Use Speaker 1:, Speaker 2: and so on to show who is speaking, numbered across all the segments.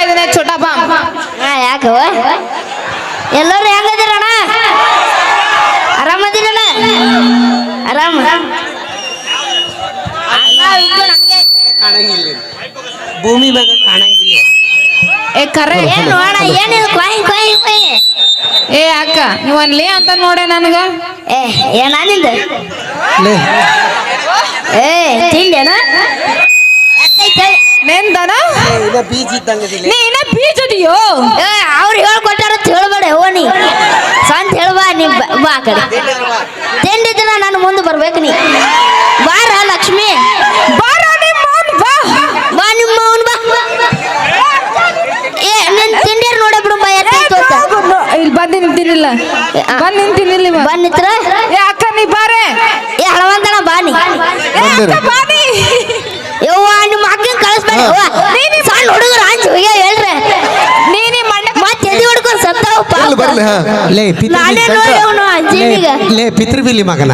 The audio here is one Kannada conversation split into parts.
Speaker 1: ಇದನ್ನ ಛೋಟಾ ಬಾಮ್.
Speaker 2: ಯಾಕವ ಎಲ್ಲರೂ ಹೆಂಗದಿರಣ್ಣ? ಆರಾಮದಿರಣ್ಣ? ಆರಾಮ
Speaker 3: ಕಾಣಂಗಿಲ್ಲ, ಭೂಮಿ ಮ್ಯಾಗ ಕಾಣಂಗಿಲ್ಲ.
Speaker 1: ಏ ಕರೆ
Speaker 2: ಏನು ಅಣ್ಣ ಏನಿದು ಕೊಯ್ ಕೊಯ್ ಕೊಯ್?
Speaker 1: ಏ ಅಕ್ಕ ನೀವನ್ಲೇ ಅಂತ ನೋಡೆ ನನಗ.
Speaker 2: ಏನಿಂದ ತಿಂದೇನ
Speaker 1: ನೆಂದನ
Speaker 3: ಬೀಜ ಇದ್ದಂಗದಿಲ್ಲ.
Speaker 1: ನೀ ಇನ್ನ ಬೀಜದಿಯೋ?
Speaker 2: ಅವ್ರು ಹೇಳ್ಕೊಟ್ಟಾರ ಹೇಳ್ಬೇಡ ಹೋನಿ ಸ್ವಂತ ಹೇಳ್ಬಾ. ನೀ ಬಾ ಆ ಕಡೆ ತಿಂಡಿದ್ರ ನಾನು ಮುಂದೆ ಬರ್ಬೇಕು. ನೀ ಬಾರ ಲಕ್ಷ್ಮಿ,
Speaker 1: ಬಾರ ನಿಮ್ಮ ಬಾ
Speaker 2: ಬಾ ನಿಮ್ಮ ಅವನ್ ಬಾ. ಏ ನನ್ ತಿಂಡಿಯರ್ ನೋಡ ಬಿಡು ಬಾ.
Speaker 1: ಇಲ್ಲಿ ಬಂದು ನಿಂತಿನಿಲ್ಲ, ಬಂದು ನಿಂತಿನಿಲ್ಲ.
Speaker 2: ಬಂದಿತ್ರ
Speaker 1: ಏ ಅಕ್ಕ ನೀ ಬಾರೆ.
Speaker 2: ಏ ಹಳವಂತನ ಬಾನಿ
Speaker 1: ಬಾನಿ.
Speaker 2: ಯವ್ವ ನಿಮ್ಮ ಅಕ್ಕನ ಕಳಿಸ್ಬೇಡ. ಸಣ್ಣ ಹುಡುಗರು ಹಂಚು ಹೇಳ್ರಿ
Speaker 1: ನೀನಿ ಮಣ್ಣ
Speaker 2: ಮತ್ತೆ ಎದಿ ಹೊಡ್ಕೊಂಡು ಸತ್ತಾವಪ್ಪ.
Speaker 3: ಲೇ ಪಿತೃಬಿಲಿ ಮಗನ,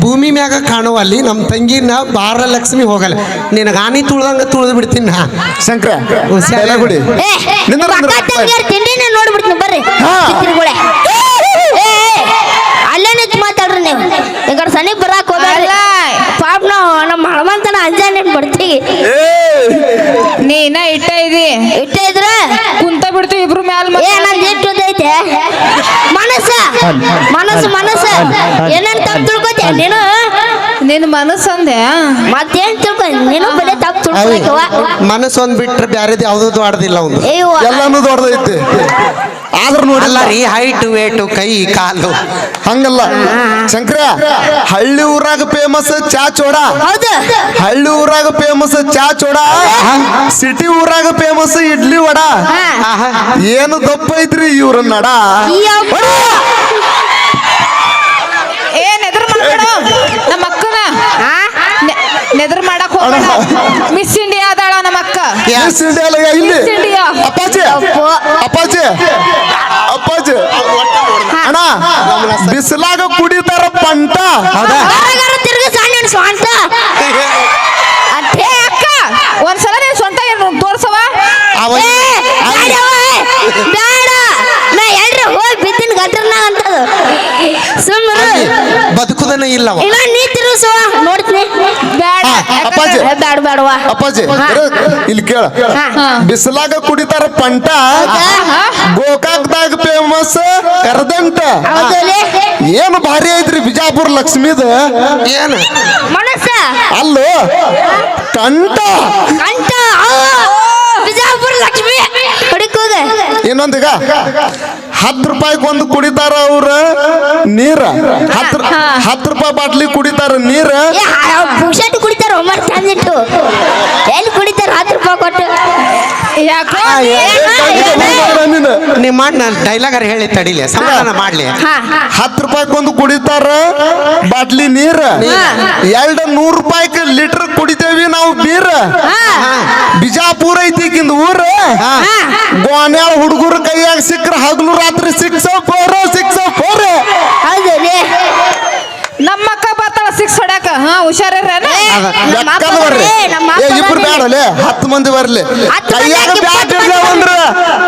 Speaker 3: ಭೂಮಿ ಮ್ಯಾಗ ಕಾಣುವಲ್ಲಿ ನಮ್ಮ ತಂಗಿನ ಬಾರಲಕ್ಷ್ಮಿ ಹೋಗಲ್ಲ. ನಿನಗ ಆನಿ ತುಳ್ದಂಗ ತುಳಿದು ಬಿಡ್ತೀನಿ ನಾ.
Speaker 4: ಶಂಕರ
Speaker 2: ತಿಂಡಿನ ನೋಡ್ಬಿಡ್ತೀನಿ ಬರ್ರಿ. ಚಿತ್ರಗಳೇ ಅಲ್ಲೇ ನಿಂತು ಮಾತಾಡ್ರಿ ನೀವು. ಈ ಕಡೆ ಸನಿಗ್ ಬರಾಕ್ ಹೋಗಲ್ಲ. ಪಾಪ ನಾವು ನಮ್ಮ ಹಳವಂತನ ಅಂಜಾನೆ ಬರ್ತೀವಿ.
Speaker 1: ನೀನ ಇಟ್ಟ
Speaker 2: ಇದ್ರ
Speaker 1: ಕುಂತ ಬಿಡ್ತೀವಿ ಇಬ್ರು ಮ್ಯಾಲ.
Speaker 2: ನಂದು ಇಟ್ಟೈತೆ ಮನಸ್ಸ ಮನಸ್ಸು ಮನಸ್ಸು ಏನೇನು ತಪ್ಪು ತಿಳ್ಕೊತೀಯ ನೀನು?
Speaker 1: ನಿನ್ನ ಮನಸ್ಸಂದೆ
Speaker 2: ಮತ್ತೇನ್ ತಿಳ್ಕೊ ನೀನು ಬರೀ ತಪ್ಪು ತಿಳ್ಕೊವ.
Speaker 3: ಮನಸ್ಸೊಂದ್ ಬಿಟ್ರೆ ಬ್ಯಾರೇದು ಯಾವ್ದು ದೊಡ್ಡದಿಲ್ಲ. ಒಂದು
Speaker 4: ಎಲ್ಲಾನು ದೊಡ್ಡದೈತಿ. ಆದ್ರೂ ನೋಡಲ್ಲ
Speaker 3: ರೀ, ಹೈಟ್ ವೇಟು ಕೈ ಕಾಲು
Speaker 4: ಹಂಗಲ್ಲ. ಶಂಕರ ಹಳ್ಳಿ ಊರಾಗ ಫೇಮಸ್ ಚಾ ಚೋಡ.
Speaker 2: ಹೌದು
Speaker 4: ಹಳ್ಳಿ ಊರಾಗ ಫೇಮಸ್ ಚಾ ಚೋಡ, ಸಿಟಿ ಊರಾಗ ಫೇಮಸ್ ಇಡ್ಲಿ ವಡ. ಏನು ದಪ್ಪ ಐತ್ರಿ ಇವ್ರ ನಡ.
Speaker 1: ಏನ್ ಎದುರು ಮಾಡ್ಬೇಡ ನಮ್ಮ ಅಕ್ಕನ. ನೆದ್ರ ಮಾಡಕ್ ಹೋಗೋಣ. ಮಿಸ್ ಇಂಡಿಯಾ ಅದಾಳ ನಮ್ಮ ಅಕ್ಕ.
Speaker 4: ಮಿಸ್ ಇಂಡಿಯಾ ಅಲ್ಲ ಇಲ್ಲಿ.
Speaker 1: ಮಿಸ್ ಇಂಡಿಯಾ
Speaker 4: ಅಪ್ಪಾಜಿ ಅಪ್ಪಾಜಿ ಅಪ್ಪಾಜಿ ಅಣ್ಣ ಬಿಸಿಲಾಗ ಕುಡಿತಾರ ಪಂಟ.
Speaker 2: ತಿರುಗಿ ಸಣ್ಣ ಸ್ವಂತ
Speaker 1: ಏ ಅಕ್ಕ ಒಂದ್ಸಲ ನೀನ್ ಸ್ವಂತ ಏನು ತೋರ್ಸವ.
Speaker 2: ಬೇಡ ನಾ ಎಲ್ರಿ ಹೋಗಿ ಬಿದ್ದಿನ ಗಟ್ಟರ್ನ ಅಂತದು ಸುಮ್ಮನೆ
Speaker 3: ಬದುಕುದನ ಇಲ್ಲವ.
Speaker 2: ಇಲ್ಲ ನೀ ತಿರುಗಿಸುವ ನೋಡ್ತೀನಿ. ಬೇಡ
Speaker 4: ಅಪ್ಪಾಜಿ
Speaker 2: ಬೇಡ ಬೇಡವಾ
Speaker 4: ಅಪ್ಪಾಜಿ ಇಲ್ಲಿ ಕೇಳ. ಬಿಸಿಲಾಗ ಕುಡಿತಾರ ಪಂಟ, ಗೋಕಾಕ್ದಾಗ ಫೇಮಸ್ ಕರದಂಟ. ಏನು ಭಾರಿ ಐತ್ರಿ ಬಿಜಾಪುರ ಲಕ್ಷ್ಮಿದ.
Speaker 3: ಏನು
Speaker 2: ಮನಸ್ಸ
Speaker 4: ಅಲ್ಲೋ ಕಂಟ
Speaker 2: ಕಂಠ ಬಿಜಾಪುರ ಲಕ್ಷ್ಮಿ ಹುಡುಕೋಗ.
Speaker 4: ಇನ್ನೊಂದೀಗ 10 ರೂಪಾಯಿಗೆ ಒಂದು ಕುಡಿತಾರ ಅವ್ರ ನೀರ. 10 ರೂಪಾಯಿ ಬಾಟ್ಲಿ ಕುಡಿತಾರ ನೀರ.
Speaker 2: ಪುಕ್ಷಾಟಿ ಕುಡಿತಾರ ಒಮ್ಮರ್ ತಂದಿಟ್ಟು ಎಲ್ಲಿ ಕುಡಿತಾರ 10 ರೂಪಾಯಿ ಕೊಟ್ಟು.
Speaker 1: ಯಾಕೋ
Speaker 3: ನೀ ಮಾಡಿ ನಾನು ಡೈಲಾಗರ್ ಹೇಳಿ ತಡಿಲಿ, ಸಮಾಧಾನ ಮಾಡ್ಲಿ.
Speaker 4: 10 ರೂಪಾಯಿಗೆ ಒಂದು ಕುಡಿತಾರ ಬಾಟ್ಲಿ ನೀರ. 100 ರೂಪಾಯಿಗೆ ಲೀಟರ್ ಕುಡಿತೇವಿ ನಾವು ಬೀರ. ಬಿಜಾಪುರ ಐತಿಕಿಂದ ಊರ. ಗೋನ್ಯಾಳ ಹುಡುಗರ ಕೈಯಾಗ ಸಿಕ್ಕ್ರ ಹಗಲು ರಾತ್ರಿ 604.
Speaker 1: ನಮ್ಮ ಅಕ್ಕ ಬರ್ತಾಳ 6 ಹೊಡ್ಯಾಕ. ಹುಷಾರಿರ್ರೇನ.
Speaker 4: ಇಬ್ರು ಬ್ಯಾಡಲೆ 10 ಮಂದಿ ಬರ್ಲಿ. ಕೈಯಾಗ ಬ್ಯಾಟ್ ಇರ್ಲಾವಂದ್ರ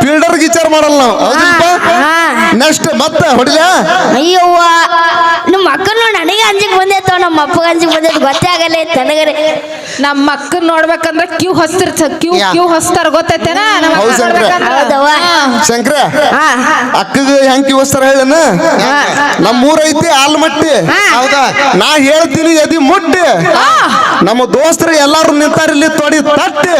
Speaker 4: ಫೀಲ್ಡರ್ ವಿಚಾರ ಮಾಡಲ್ಲ ನಾವು. ಹೌದಿಲ್ಪ? ನೆಕ್ಸ್ಟ್ ಮತ್ತೆ ಹೊಡಿಲ.
Speaker 2: ಅಯ್ಯವ್ವ ನಮ್ಮ ಅಕ್ಕನ ನನಗೆ ಅಂಜಿಗೆ ಬಂದೈತವ, ನಮ್ಮ ಅಪ್ಪಗೆ ಅಂಜಿಗೆ ಬಂದೈತೆ ಗೊತ್ತೇ ಆಗಲ್ಲ ನನಗರೆ.
Speaker 1: ನಮ್ಮ ಅಕ್ಕನ್ ನೋಡ್ಬೇಕಂದ್ರ ಕ್ಯೂ ಹೊಸ್ತಾರ ಗೊತ್ತೈತೇನ?
Speaker 4: ಶಂಕರ ಅಕ್ಕಗ ಹೆಂಗ್ ಕಿವಸ್ತಾರ ಹೇಳನ. ನಮ್ಮೂರ ಐತಿ ಆಲ್ಮಟ್ಟಿ.
Speaker 3: ಹೌದಾ?
Speaker 4: ನಾ ಹೇಳ್ತೀನಿ ಎದಿ ಮುಟ್ಟಿ. ನಮ್ಮ ದೋಸ್ತರು ಎಲ್ಲಾರು ನಿಂತಾರಿಲ್ಲಿ ತೊಡಿ ತಟ್ಟಿ.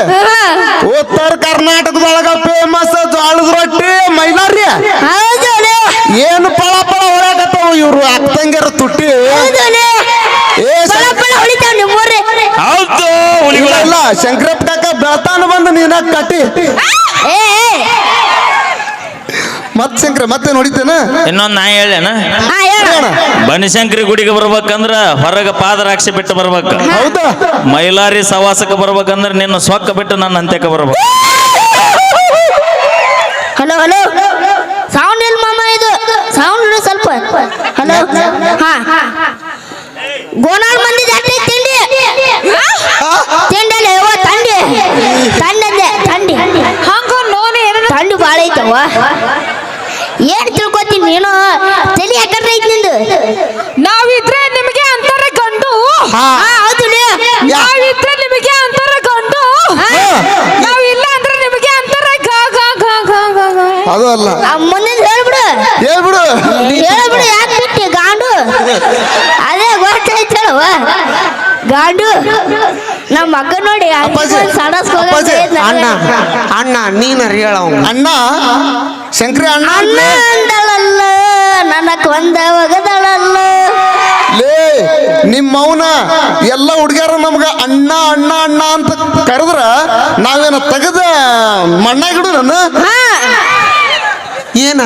Speaker 4: ಉತ್ತರ ಕರ್ನಾಟಕದೊಳಗ ಫೇಮಸ್ ಜೋಳದ ರೊಟ್ಟಿ ಮೈಲಾರಿ. ಏನು ಪಳ ಪಳ ಹೊಳಕತ್ತಾವ ಇವ್ರು ಅಕ್ಕಂಗ್ಯಾರ ತುಟ್ಟಿ. ಇಲ್ಲ ಶಂಕರಪ್ಪ ಕಾಕ ಬೆಳತಾನ ಬಂದು ನೀನ ಕಟ್ಟಿ. ಮತ್ ಶಂಕರ ಮತ್ತೆ ನೋಡಿತೇನ.
Speaker 5: ಇನ್ನೊಂದು ನಾ ಹೇಳೇನ, ಬನಶಂಕರಿ ಗುಡಿಗೆ ಬರ್ಬೇಕಂದ್ರ ಹೊರಗ ಪಾದರಾಕ್ಷಿ ಬಿಟ್ಟು ಬರ್ಬೇಕು.
Speaker 4: ಹೌದಾ?
Speaker 5: ಮೈಲಾರಿ ಸವಾಸಕ್ಕೆ ಬರ್ಬೇಕಂದ್ರ ನಿನ್ನ ಸೊಕ್ಕ ಬಿಟ್ಟು ನನ್ನ ಅಂತ್ಯಕ್ಕೆ ಬರ್ಬೇಕು.
Speaker 2: ಹಲೋ ಹಲೋ ಸೌಂಡ್ ಇಲ್ಲ ಮಾಮ, ಇದು ಸೌಂಡ್ ಸ್ವಲ್ಪ. ಹಲೋ ಗೋನಾಳ್ ಮಂದಿ ಜಾತ್ರೆ ತಿಂಡಿ ತಿಂಡಲ್ಲ ತಂಡಿ ತಂಡಂದೆ ತಂಡಿ
Speaker 1: ಹಂಗ ನೋನಿ
Speaker 2: ಯವ್ವ ಏನ್ ತಿಳ್ಕೊತೀನಿ ನೀನು ತಲೆ ಯಾಕಂದ್ರೆ ಐತಿ ನಿಂದು
Speaker 1: ನಾವಿದ್ರೆ ನಿಮಗೆ ಅಂತಾರ ಗಂಡು
Speaker 3: ಹಾ.
Speaker 2: ಹೌದು
Speaker 1: ನಾವಿದ್ರೆ ನಿಮಗೆ ಅಂತಾರ ಗಂಡು ನಾವಿಲ್ಲ ಅಂದ್ರೆ ನಿಮಗೆ ಅಂತಾರ ಗ ಗ ಗ ಗ ಗ ಗ.
Speaker 4: ಅದು ಅಲ್ಲ
Speaker 2: ಮುಂದಿನ ಹೇಳ್ಬಿಡು
Speaker 4: ಹೇಳ್ಬಿಡು
Speaker 2: ಹೇಳ್ಬಿಡು ಯಾಕೆ ಬಿಟ್ಟಿ ಗಾಂಡು ಅದೇ ಗೊತ್ತಾಯ್ತು ಹೇಳುವ ಗಾಂಡು ನಮ್ಮ ಮಗ ನೋಡಿ
Speaker 4: ಅಪ್ಪಾಜಿ, ಅಪ್ಪಾಜಿ,
Speaker 3: ಅಣ್ಣ ಅಣ್ಣ ನೀನು ಹೇಳ
Speaker 4: ಅಣ್ಣ ಶಂಕರಿ ಅಣ್ಣ
Speaker 2: ಅಣ್ಣ ಅಂದಳಲ್ಲ ನನ್ನ ಕೊಂದ ಒಗದಳಲ್ಲ
Speaker 4: ಲೇ ನಿಮ್ಮ ಮೌನ ಎಲ್ಲ ಹುಡುಗಿಯರು ನಮ್ಗ ಅಣ್ಣ ಅಣ್ಣ ಅಣ್ಣ ಅಂತ ಕರೆದ್ರ ನಾವೇನ ತೆಗದ ಮಣ್ಣಾಗಿಡು ನಾನು
Speaker 3: ಏನ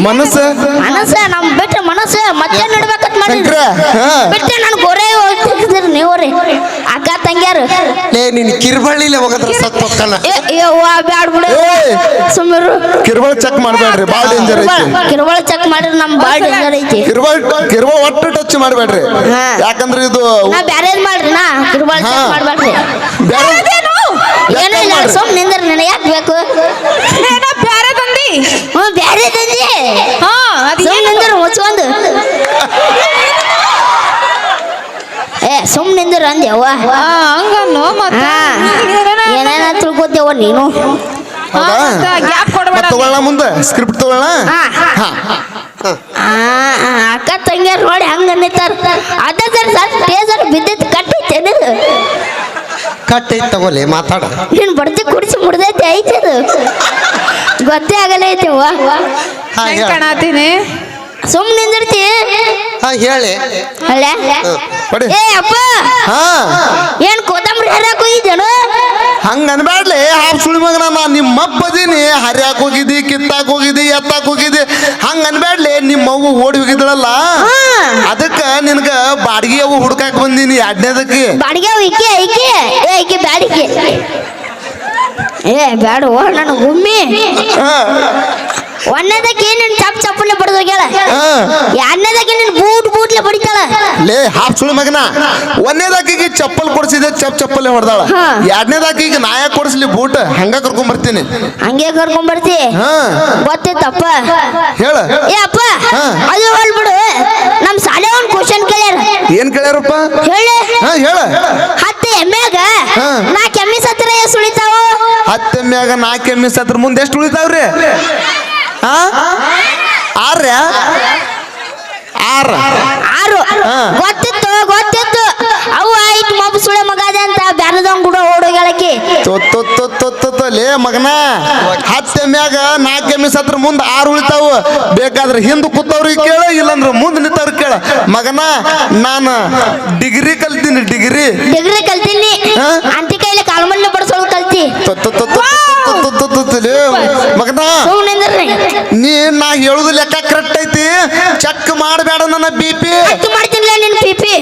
Speaker 4: ಮನಸ್ಸ
Speaker 2: ಮನಸ್ಸ ನಮ್ ಬಿಟ್ರೆ ಮನಸ್ಸ ಮತ್ತೆ ನಡ್ಬೇಕಂತ ಮಾಡಿದ್ರಿ
Speaker 4: ಶಂಕರ ಹಾ
Speaker 2: ಬಿಟ್ಟೆ ನಾನು ಗೊರೆ ಹೋಗ್ತಿದ್ರಿ ನೀವ್ರಿ ಅಕ್ಕ ತಂಗ್ಯಾರು
Speaker 3: ಲೇ ನೀನು ಕಿರ್ಬಳ್ಳಿಲೆ ಹೋಗದ್ರ ಸತ್ ಹೋಗ್ಕಲ್ಲ
Speaker 2: ಯವ್ವ ಬ್ಯಾಡ್ ಬಿಡು
Speaker 4: ಏಯ್!
Speaker 2: ಸುಮ್ಮರು
Speaker 4: ಕಿರ್ಬಾಳ್ ಚೆಕ್ ಮಾಡಬೇಡ್ರಿ ಬಾಳ ಡೇಂಜರ್ ಐತಿ
Speaker 2: ಕಿರುಬಳ ಚೆಕ್ ಮಾಡಿದ್ರೆ ನಮ್ ಬಾಳ್ ಡೇಂಜರ್ ಐತಿ
Speaker 4: ಕಿರ್ಬಾಳ್ ಒಟ್ಟು ಟಚ್ ಮಾಡಬೇಡ್ರಿ
Speaker 2: ಹಾ.
Speaker 4: ಯಾಕಂದ್ರೆ ಇದು
Speaker 2: ನಾ ಬ್ಯಾರೇದ್ ಮಾಡ್ರಿ ನಾ ಕಿರುಬಳ
Speaker 4: ಹಾ.
Speaker 2: ಚೆಕ್ ಮಾಡ್ಬೇಡ್ರಿ
Speaker 4: ಬ್ಯಾರೆ-
Speaker 2: ಏನೋ ಇಲ್ಲ
Speaker 4: ಮಾಡ್ರಿ.
Speaker 2: ಸುಮ್ ನಿಂದ್ರ ನನಗೆ ಯಾಕೆ ಬೇಕು
Speaker 1: ಏನೋ ಬ್ಯಾರೆ ತಂದಿ
Speaker 2: ಹ್ಞೂ ಬ್ಯಾರೆ ತಂದಿ
Speaker 1: ಹಾ ಅದು
Speaker 2: ಸುಮ್ ನಿಂದ್ರ ಮುಚ್ಕೊಂಡು ಏ ಸುಮ್ ನಿಂದ್ರ ಅಂದ್ಯವ್ವ
Speaker 1: ಹಂಗನ್ನು ಮತ್ತೆ
Speaker 2: ಹಾ ಏನೇನ ತಿಳ್ಕೊತೇವ ನೀನು
Speaker 4: ಹೌದಾ?
Speaker 1: ಗ್ಯಾಪ್ ಕೊಡಬೇಡ
Speaker 4: ಮತ್ತ್ ತಗೊಳ್ಳೋಣ ಮುಂದೆ ಸ್ಕ್ರಿಪ್ಟ್ ತಗೊಳ್ಳೋಣ
Speaker 2: ಹಾ. ಅಕ್ಕ ತಂಗಿಯರ್ ನೋಡಿ ಹಂಗ ಅನ್ನಿತಾರ ಅದ ಸರ್ ಟೇಸರ್ ಬಿದ್ದೈತಿ ಕಟ್ಟೈತೇನು
Speaker 3: ಕಟ್ಟೈತ್ ತಗೋಲೆ ಮಾತಾಡ
Speaker 2: ನೀನ್ ಬಡ್ತಿ ಕುಡಿಸಿ ಮುಡ್ದೈತಿ ಐತಿ ಅದು ಗೊತ್ತೇ ಆಗಲ್ಲ ಐತಿವ್ವ
Speaker 3: ಹಾ
Speaker 1: ಹೆಂಗ್
Speaker 3: ಹೇಳ
Speaker 1: ಕಾಣತೀನಿ
Speaker 2: ಸುಮ್ ನಿಂದಿರ್ತಿ
Speaker 3: ಹಾ ಹೇಳಿ
Speaker 2: ಅಲ್ಲ
Speaker 4: ಕೊಡಿ.
Speaker 2: ಏ ಅಪ್ಪ
Speaker 4: ಹಾ
Speaker 2: ಏನ್ ಕೋತಂಬರಿ ಹರಿಯಾಕ ಹೋಗಿದ್ದೇನು
Speaker 4: ಹಂಗ ಅನ್ಬ್ಯಾಡ್ಲಿ ಹಾಫ್ ಸುಳಿ ಮಗನ ನಾ ನಿಮ್ಮ ಅಪ್ಪದೀನಿ ಹರಿಯಾಕ್ ಹೋಗಿದ್ದಿ ಕಿತ್ತಾಕ್ ಹೋಗಿದ್ದಿ ಎತ್ತಾಕ್ ಹೋಗಿದ್ದಿ ಹಂಗ ಅನ್ಬ್ಯಾಡ್ಲಿ ನಿಮ್ಮ ಅವ್ವ ಓಡಿ ಹೋಗಿದ್ದಳಲ್ಲ ಅದಕ್ಕ ನಿನ್ಗ ಬಾಡಿಗೆ ಅವು ಹುಡ್ಕಾಕ್ ಬಂದೀನಿ ಎರಡನೇದಕ್ಕೆ
Speaker 2: ಬಾಡಿಗೆ ಈಕೆ ಈಕೆ ಏ ಈಕೆ ಬ್ಯಾಡಿಕೆ ಏ ಬ್ಯಾಡ ನನ್ನ ಗುಮ್ಮಿ ಒಂದನೇದಕ್ಕೆ ನೀನ್ ಚಪ್ ಚಪ್ಪಲೆ ಬಡದೋಗ್ಯಾಳ ಎರಡನೇದಕ್ಕೆ ನೀನ್ ಬೂಟ್ಲೆ ಬಡಿತಾಳ
Speaker 4: ಲೇ ಹಾಫ್ ಸುಳಿ ಮಗನ ಒಂದನೇದಾಕಿಗೆ ಚಪ್ಪಲ್ ಕೊಡ್ಸಿದೆ ಚಪ್ಪಲ್ಲೇ ಹೊಡೆದಾಳ
Speaker 2: ಹಾ.
Speaker 4: ಎರಡನೇದಾಕಿಗೆ ನಾಯ ಕೊಡಿಸ್ಲಿ ಬೂಟ್ ಹಂಗ ಕರ್ಕೊಂಡ್ ಬರ್ತೀನಿ
Speaker 2: ಹಂಗೆ ಕರ್ಕೊಂಡ್ ಬರ್ತಿ
Speaker 4: ಹಾ
Speaker 2: ಗೊತ್ತೈತಪ್ಪ
Speaker 4: ಹೇಳ
Speaker 2: ಏ ಅಪ್ಪ
Speaker 4: ಹಾ.
Speaker 2: ಅದು ಹೇಳ್ಬಿಡು ನಮ್ ಶಾಲೆ ಒಂದ್ ಕ್ವಶನ್ ಕೇಳ್ಯಾರ
Speaker 4: ಏನ್ ಕೇಳ್ಯಾರಪ್ಪ
Speaker 2: ಹೇಳಿ
Speaker 4: ಹಾ ಹೇಳ
Speaker 2: 10 ಎಮ್ಮೆಗ
Speaker 4: ಹಾ.
Speaker 2: 4 ಎಮ್ಮೆ ಸತ್ರ ಎಷ್ಟು ಉಳಿತಾವ
Speaker 4: 10 ಎಮ್ಮ್ಯಾಗ 4 ಎಮ್ಮೆ ಸತ್ರ ಮುಂದೆ ಎಷ್ಟು ಉಳಿತಾವ್ರಿ ಹಾ 6
Speaker 2: ಆರು
Speaker 4: ಹಾ.
Speaker 2: ಗೊತ್ತಿತ್ತು ಅವು ಆಯ್ತು ಮಬ್ಬ ಸುಳೆ ಮಗ ಅದ ಅಂತ ಬ್ಯಾರದವ್ ಕೂಡ ಓಡೋಗ್ಯಾಳಕಿ
Speaker 4: ಲೇ ಮಗನ 10 ಎಮ್ಮ್ಯಾಗ 4 ಎಮ್ಮೆ ಸತ್ರ ಮುಂದೆ 6 ಉಳಿತಾವ ಬೇಕಾದ್ರೆ ಹಿಂದ್ ಕೂತವ್ರಿಗೆ ಕೇಳ ಇಲ್ಲಂದ್ರ ಮುಂದೆ ನಿಂತವ್ರಿಗೆ ಕೇಳ ಮಗನ ನಾನು ಡಿಗ್ರಿ ಕಲ್ತೀನಿ ಡಿಗ್ರಿ
Speaker 2: ಕಲ್ತೀನಿ
Speaker 4: ಹಾ?
Speaker 2: ಅಂತಿ ಕೈಲಿ ಕಾಲ್ಮಲ್ಲೆ ಬಡ್ಸೋದು ಕಲ್ತಿ
Speaker 4: ಮಗನ
Speaker 2: ಸುಮ್ಮನೆ
Speaker 4: ನೀ ನಾ ಹೇಳುದು ಲೆಕ್ಕ ಕರೆಕ್ಟ್ ಐತಿ ಚೆಕ್ ಮಾಡಬೇಡ ನನ್ನ ಬಿ.ಪಿ
Speaker 2: ಹತ್ತು ಮಾಡ್ತೀನಿ ನಿನ್ ಪಿಪಿ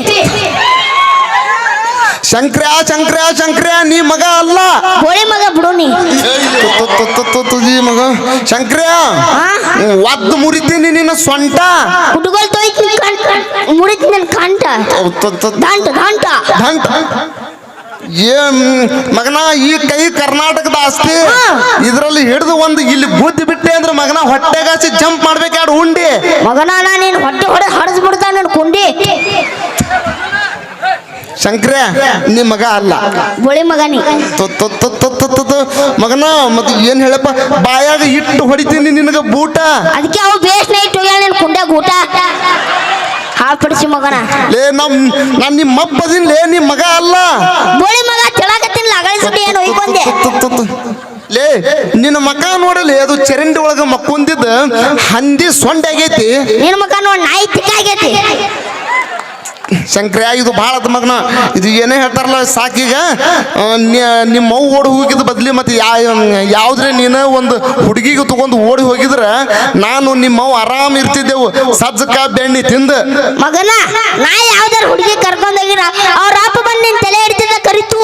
Speaker 4: ಶಂಕ್ರ್ಯಾ ನೀ ಮಗ ಅಲ್ಲ
Speaker 2: ಗೋಳಿ ಮಗ ಬಿಡು ನೀ
Speaker 4: ಈ ಮಗ ಶಂಕ್ರ್ಯಾ ಒದ್ದು ಮುರಿತೀನಿ ನಿನ್ನ ಸೊಂಟ
Speaker 2: ಹುಡುಗಲ್ ತೊಯ್ತು ಮುಡಿತ್ ನನ್ ಕಂಠ ದಂಟ
Speaker 4: ದಂಟ ಏನ್ ಮಗನ ಈ ಕೈ ಕರ್ನಾಟಕದ ಆಸ್ತಿ ಇದ್ರಲ್ಲಿ ಹಿಡಿದು ಒಂದು ಇಲ್ಲಿ ಬುದ್ಧಿ ಬಿಟ್ಟೆ ಅಂದ್ರೆ ಮಗನ ಹೊಟ್ಟೆಗಾಸಿ ಜಂಪ್ ಮಾಡ್ಬೇಕು ಎರಡು ಉಂಡಿ
Speaker 2: ಮಗನ ನೀನ್ ಹೊಟ್ಟೆ ಹೊಡೆ ಹಡಸ್ಬಿಡ್ತಾನ ನನ್ ಕುಂಡಿ
Speaker 4: ಶಂಕ್ರ್ಯಾ ನೀ ಮಗ ಅಲ್ಲ
Speaker 2: ಗೋಳಿ ಮಗ ನೀ
Speaker 4: ಮಗನ ಮತ್ತೆ ಏನ್ ಹೇಳಪ್ಪ ಬಾಯಾಗ ಇಟ್ಟು ಹೊಡಿತೀನಿ ನಿನಗ ಬೂಟ
Speaker 2: ಅದಕ್ಕೆ ಅವು ಬೇಸ್ ನೈಟ್ ಹೋಗ್ಯಾಳ ನಿನ್ ಕುಂಡ್ಯಾಗ ಊಟ ಹಾಪಿಡಿಸಿ ಮಗನ
Speaker 4: ಲೇ ನಾನ್ ನಿಮ್ಮ ಅಪ್ಪದಿನ್ ಲೇ ನಿಮ್ ಮಗ ಅಲ್ಲ
Speaker 2: ಗೋಳಿ ಮಗ ತಿಳಕತ್ತಿಲ್ಲ ಅಗಳಿಸ್ಬಿಟ್ಟು ಏನು ಒಯ್ಕೊಂಡೆ
Speaker 4: ಲೇ ನಿನ್ನ ಮಗ ನೋಡಲಿ ಅದು ಚರಂಡಿ ಒಳಗ ಮಕ್ಕೊಂದಿದ್ದ ಹಂದಿ ಸೊಂಡೆ ಆಗೈತಿ
Speaker 2: ನಿನ್ ಮಗ ನೋಡ್ ನಾಯಿ ತಿಕ್ಕಾಗೈತಿ
Speaker 4: ಶಂಕ್ರ್ಯಾ ಇದು ಭಾಳ ಅದ ಮಗನ ಇದು ಏನೇ ಹೇಳ್ತಾರಲ್ಲ ಸಾಕೀಗ ನಿಮ್ಮ ಮೌ ಓಡಿ ಹೋಗಿದ್ ಬದ್ಲಿ ಮತ್ತೆ ಯಾವ್ದ್ರೆ ನೀನು ಒಂದು ಹುಡುಗಿಗೆ ತಗೊಂಡು ಓಡಿ ಹೋಗಿದ್ರ ನಾನು ನಿಮ್ಮ ಮೌ ಆರಾಮ್ ಇರ್ತಿದ್ದೆವು ಸಜ್ಜಕ ಬೆಣ್ಣಿ ತಿಂದ
Speaker 2: ಮಗನ ನಾ ಯಾವ್ದಾರ ಹುಡುಗಿ ಕರ್ಕೊಂಡೋಗಿರ ಅವ್ರ ಅಪ್ಪ ಬಂದು ನಿನ್ ತಲೆ ಹಿಡ್ತಿದ್ದ ಕರಿತು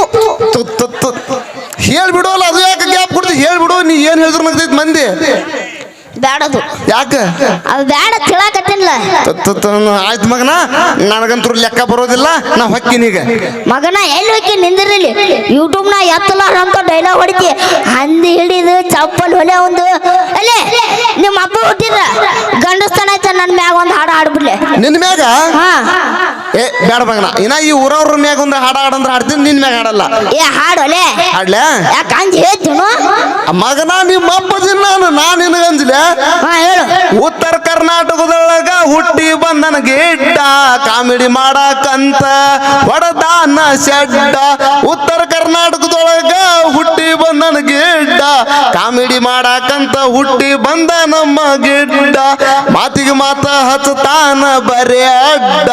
Speaker 4: ಹೇಳ್ಬಿಡೋಲ್ಲ ಅದು ಯಾಕೆ ಗ್ಯಾಪ್ ಕೊಡ್ತಿ ಹೇಳ್ಬಿಡು ನೀ ಏನ್ ಹೇಳಿದ್ರು ನಗ್ತೈತಿ ಮಂದಿ
Speaker 2: ಬ್ಯಾಡದು
Speaker 4: ಯಾಕ
Speaker 2: ಅದು ಬ್ಯಾಡ ತಿಳಕತ್ತಿಲ್ಲ
Speaker 4: ಆಯ್ತು ಮಗನ ನನಗಂತೂ ಲೆಕ್ಕ ಬರೋದಿಲ್ಲ ನಾ ಹೊಕ್ಕಿನೀಗ
Speaker 2: ಮಗನ ಎಲ್ಲಿ ಹೋಗಿ ನಿಂದಿರಲಿ ಯೂಟ್ಯೂಬ್ ನ ಎತ್ತಲ ಅಂತ ಡೈಲಾಗ್ ಹೊಡಿತಿ ಹಂದಿ ಹಿಡಿದು ಚಪ್ಪಲ್ ಹೊಲೆ ಒಂದು ಅಲ್ಲೇ ಹಾ
Speaker 4: ಏ ಬೇಡ ಮಗನ ಇನ್ನ ಈ ಊರವ್ರ ಮ್ಯಾಗ ಒಂದು ಹಾಡ ಹಾಡಂದ್ರೆ ಹಾಡ್ತೀನಿ ನಿನ್ ಮ್ಯಾಗ ಹಾಡಲ್ಲ
Speaker 2: ಏ ಹಾಡೋಲೆ
Speaker 4: ಹಾಡ್ಲ
Speaker 2: ಯಾಕೆ ಅಂಜಿ ಹೇಳ್ತೀನು
Speaker 4: ಮಗನ ನಿಮ್ಮ ಅಪ್ಪದಿನ ನಾನು ನಿನಗಂಜಲೆ
Speaker 2: ಹಾ ಹೇಳು
Speaker 4: ಉತ್ತರ ಕರ್ನಾಟಕದೊಳಗ ಹುಟ್ಟಿ ಬಂದನ ಗಿಡ್ಡ ಕಾಮಿಡಿ ಮಾಡಕಂತ ಹೊಡದಾನ ಶೆಡ್ಡ ಉತ್ತರ ಕರ್ನಾಟಕದೊಳಗ ಹುಟ್ಟಿ ಬಂದನ ಗಿಡ್ಡ ಕಾಮಿಡಿ ಮಾಡಕಂತ ಹುಟ್ಟಿ ಬಂದ ನಮ್ಮ ಗಿಡ್ಡ ಮಾತಿಗೆ ಮಾತ ಹಚ್ಚತಾನ ಬರೇ ಅಡ್ಡ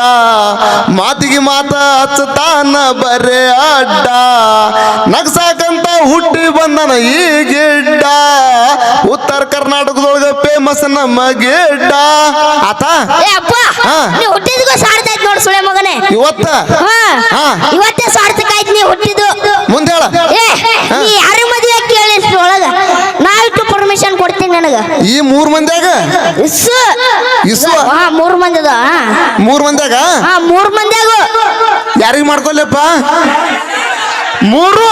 Speaker 4: ಮಾತಿಗೆ ಮಾತ ಹಚ್ಚತಾನ ಬರೇ ಅಡ್ಡ ನಗ್ಸಾಕಂತ ಹುಟ್ಟಿ ಬಂದನ ಈ ಗಿಡ್ಡ ಉತ್ತರ ಕರ್ನಾಟಕದೊಳಗ ಫೇಮಸ್ ನಮ್ಮ ಗಿಡ್ಡ ಆತ
Speaker 2: ಏ ಅಪ್ಪ
Speaker 4: ಹಾ.
Speaker 2: ನೀ ಹುಟ್ಟಿದ್ಗೂ ಸಾರ್ಥಕ ನೋಡ್ ಸುಳೆ ಮಗನೇ
Speaker 4: ಇವತ್ತ
Speaker 2: ಹಾ
Speaker 4: ಹಾ.
Speaker 2: ಇವತ್ತೇ ಸಾರ್ಥಕ ಆಯ್ತು ನೀ ಹುಟ್ಟಿದ್ದು
Speaker 4: ಮುಂದೆ ಹೇಳ
Speaker 2: ಏ ನೀ ಯಾರ ಮದುವೆ ಕೇಳಿ ಒಳಗ ನಾವಿಟ್ಟು ಪರ್ಮಿಷನ್ ಕೊಡ್ತೀನಿ ನನಗ
Speaker 4: ಈ 3 ಮಂದಿಯಾಗ
Speaker 2: ಇಸ್ಸು
Speaker 4: ಇಸ್ಸು?
Speaker 2: ಹಾ 3 ಮಂದಿದ
Speaker 4: 3 ಮಂದಿಯಾಗ
Speaker 2: ಹಾ 3 ಮಂದಿಯಾಗ
Speaker 4: ಯಾರಿಗ ಮಾಡ್ಕೊಲ್ಲಪ್ಪ 3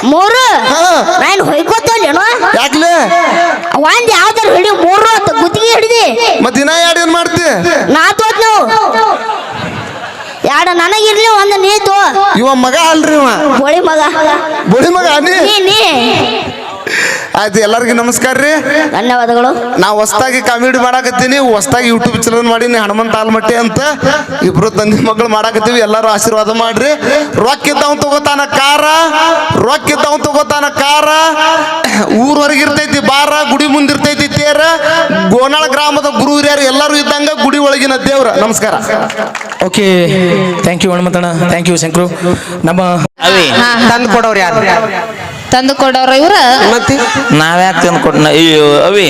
Speaker 2: 3
Speaker 4: ಹಾ.
Speaker 2: ನಾನು ಹೊಯ್ಕೋತಲ್ಲೇನು
Speaker 4: ಯಾಕ್ಲೆ
Speaker 2: ಒಂದ್ ಯಾವ್ದಾರು ಹಿಡಿ 3 ಅಂತ ಗುತ್ತಿಗೆ ಹಿಡಿದಿ
Speaker 4: ಮತ್ ದಿನ ಎರಡು ಏನ್ ಮಾಡ್ತಿ
Speaker 2: ನಾ ತೋತ್ ನಾವು ಯಾಡ ನನಗಿರ್ಲಿ ಒಂದು ನೀತು
Speaker 4: ಇವ ಮಗ ಅಲ್ರಿ ಇವ
Speaker 2: ಬೋಳಿ ಮಗ
Speaker 4: ಬುಡಿ ಮಗ
Speaker 2: ನೀ
Speaker 4: ಆಯ್ತು ಎಲ್ಲರಿಗೂ ನಮಸ್ಕಾರ ರೀ
Speaker 2: ಧನ್ಯವಾದಗಳು
Speaker 4: ನಾ ಹೊಸ್ದಾಗಿ ಕಾಮಿಡಿ ಮಾಡಾಕತ್ತೀನಿ ಹೊಸ್ದಾಗಿ ಯೂಟ್ಯೂಬ್ ಚಾನಲ್ ಮಾಡೀನಿ ಹನುಮಂತ ಆಲ್ಮಟ್ಟಿ ಅಂತ ಇಬ್ರು ತಂದೆ ಮಕ್ಕಳು ಮಾಡಾಕತ್ತೀವಿ ಎಲ್ಲರೂ ಆಶೀರ್ವಾದ ಮಾಡ್ರಿ ರೊಕ್ಕ ಇದ್ದವ್ ತಗೋತಾನ ಕಾರ ರೊಕ್ಕ ಇದ್ದವ್ ತಗೋತಾನ ಕಾರ ಊರವರೆಗೆ ಇರ್ತೈತಿ ಬಾರ ಗುಡಿ ಮುಂದಿರ್ತೈತಿ ತೇರ ಗೋನಾಳ ಗ್ರಾಮದ ಗುರು ಹಿರಿಯರು ಎಲ್ಲರೂ ಇದ್ದಂಗ ಗುಡಿ ಒಳಗಿನ ದೇವ್ರ ನಮಸ್ಕಾರ
Speaker 6: ಓಕೆ ಥ್ಯಾಂಕ್ ಯು ಹನುಮಂತಣ್ಣ ಥ್ಯಾಂಕ್ ಯು ಶಂಕರು ನಮ್ಮ
Speaker 5: ಅವಿ
Speaker 3: ತಂದು ಕೊಡೋರು ಯಾರು
Speaker 1: ತಂದು ಕೊಡೋರ ಇವ್ರ
Speaker 3: ಮತ್ತೆ
Speaker 5: ನಾವ್ಯಾಕೆ ತಂದು ಕೊಟ್ಟ ಅಯ್ಯೋ ಅವಿ